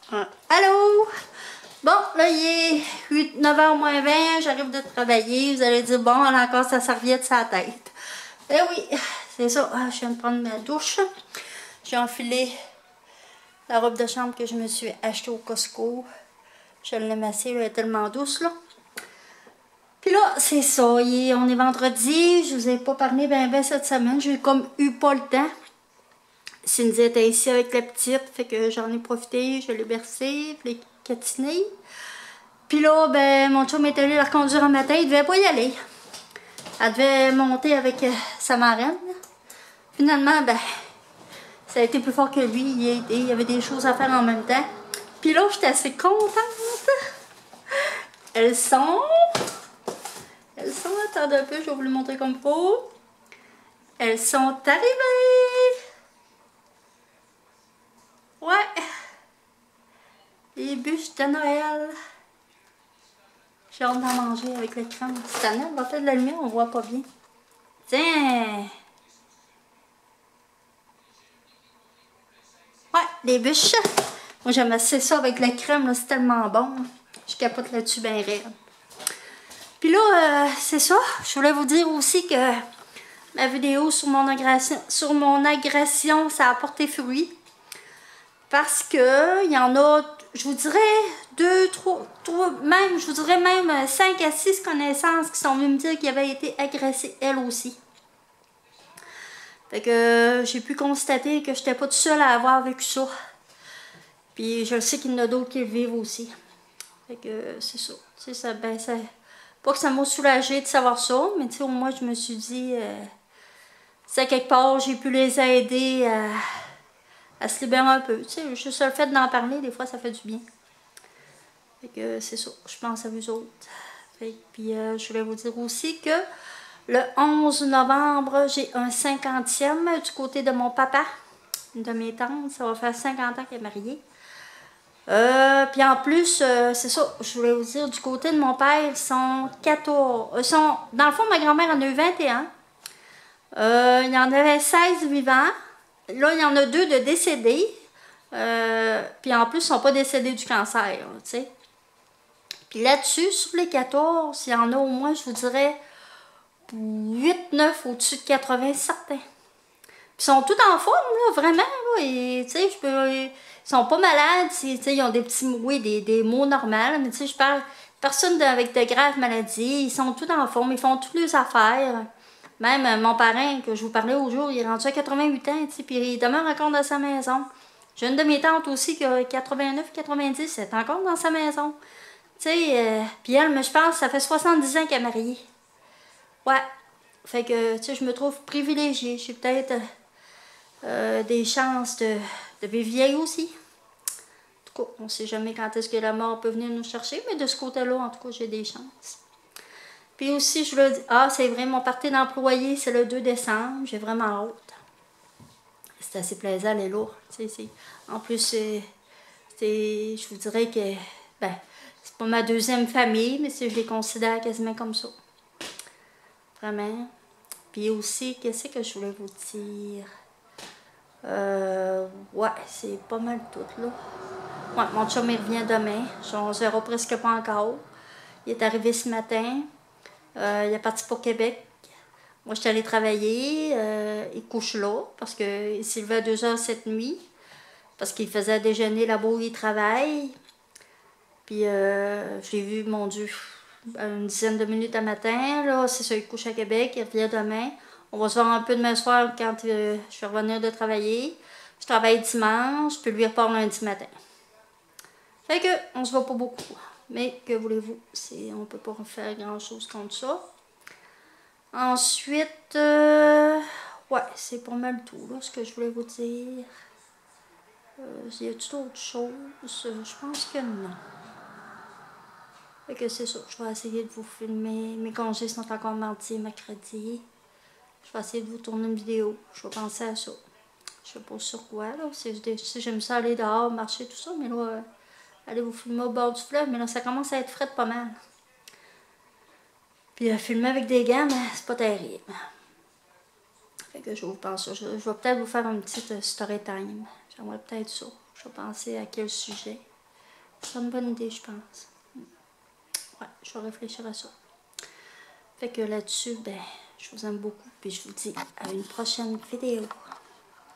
Allô? Bon, là, il est 9h moins 20, j'arrive de travailler. Vous allez dire, bon, elle a encore sa serviette sur la tête. Eh oui, c'est ça. Ah, je viens de prendre ma douche. J'ai enfilé la robe de chambre que je me suis achetée au Costco. Je l'ai massée, elle est tellement douce, là. Puis là, c'est ça. On est vendredi. Je vous ai pas parlé ben cette semaine. J'ai comme eu pas le temps. Cindy était ici avec la petite, fait que j'en ai profité, je l'ai bercée, je l'ai catinée. Puis là, ben, mon chum est allé la reconduire un matin, il devait pas y aller. Elle devait monter avec sa marraine. Finalement, ben, ça a été plus fort que lui, il y avait des choses à faire en même temps. Puis là, j'étais assez contente. Elles sont, attendez un peu, je vais vous le montrer comme faut. Elles sont arrivées. Ouais. Les bûches de Noël. J'ai hâte d'en manger avec le crème. Cette année, elle va faire de la lumière, on voit pas bien. Tiens! Ouais, les bûches. Moi, j'aime assez ça avec la crème, c'est tellement bon. Je capote là-dessus bien raide. Puis là, c'est ça. Je voulais vous dire aussi que ma vidéo sur mon agression, ça a porté fruit. Parce que il y en a, je vous dirais, 2, 3, même, je vous dirais même 5 à 6 connaissances qui sont venues me dire qu'ils avaient été agressées elles aussi. Fait que j'ai pu constater que je n'étais pas toute seule à avoir vécu ça. Puis je sais qu'il y en a d'autres qui le vivent aussi. Fait que c'est ça. Tu sais, ça, ben, ça. Pas que ça m'a soulagée de savoir ça, mais tu sais, au moins je me suis dit, c'est quelque part, j'ai pu les aider à se libérer un peu. Tu sais, juste le fait d'en parler, des fois, ça fait du bien. Fait que c'est ça, je pense à vous autres. Fait que, puis je voulais vous dire aussi que le 11 novembre, j'ai un 50e du côté de mon papa, de mes tantes. Ça va faire 50 ans qu'elle est mariée. Puis en plus, c'est ça, je voulais vous dire, du côté de mon père, ils sont 14. Dans le fond, ma grand-mère en a eu 21. Il y en avait 16 vivants. Là, il y en a 2 de décédés. Puis en plus, ils ne sont pas décédés du cancer, tu sais. Puis là-dessus, sur les 14, il y en a au moins, je vous dirais, 8-9 au-dessus de 80 certains. Puis ils sont tous en forme, là, vraiment. Là, et, ils sont pas malades. Ils ont des petits oui, des mots normaux. Mais je parle personne avec de graves maladies. Ils sont tous en forme. Ils font toutes leurs affaires. Même mon parrain, que je vous parlais au jour, il est rendu à 88 ans. Puis il demeure encore dans sa maison. J'ai une de mes tantes aussi qui a 89-90. Elle est encore dans sa maison. Puis elle, mais je pense, ça fait 70 ans qu'elle est mariée. Ouais. Fait que, je me trouve privilégiée. J'ai peut-être des chances de vivre vieille aussi. En tout cas, on ne sait jamais quand est-ce que la mort peut venir nous chercher, mais de ce côté-là, en tout cas, j'ai des chances. Puis aussi, je le dis, c'est vrai, mon party d'employé, c'est le 2 décembre. J'ai vraiment hâte. C'est assez plaisant, les lourds. En plus, je vous dirais que, ben, c'est pas ma deuxième famille, mais je les considère quasiment comme ça. Vraiment. Puis aussi, qu'est-ce que je voulais vous dire? Ouais, c'est pas mal tout, là. Ouais, mon chum, il revient demain. On se verra presque pas encore. Il est arrivé ce matin. Il est parti pour Québec. Moi, je suis allée travailler. Il couche là, parce qu'il s'est levé à 2h cette nuit. Parce qu'il faisait déjeuner là-bas où il travaille. Puis, je l'ai vu, mon Dieu, une dizaine de minutes à matin. Là, c'est ça, il couche à Québec. Il revient demain. On va se voir un peu demain soir quand je vais revenir de travailler. Je travaille dimanche, puis lui repart lundi matin. Fait que, on se voit pas beaucoup. Mais que voulez-vous, on peut pas faire grand-chose contre ça. Ensuite, ouais, c'est pas mal tout, là, ce que je voulais vous dire. Y a-t-il autre chose? Je pense que non. Fait que c'est ça, je vais essayer de vous filmer. Mes congés sont encore mardi et mercredi. Je vais essayer de vous tourner une vidéo. Je vais penser à ça. Je sais pas sur quoi, là. Si j'aime ça aller dehors, marcher, tout ça, mais là, aller vous filmer au bord du fleuve, mais là, ça commence à être frais pas mal. Puis filmer avec des gants, mais c'est pas terrible. Fait que je vais vous penser. Je vais peut-être vous faire une petite story time. J'aimerais peut-être ça. Je vais penser à quel sujet. serait une bonne idée, je pense. Ouais, je vais réfléchir à ça. Fait que là-dessus, ben, je vous aime beaucoup. Puis je vous dis à une prochaine vidéo.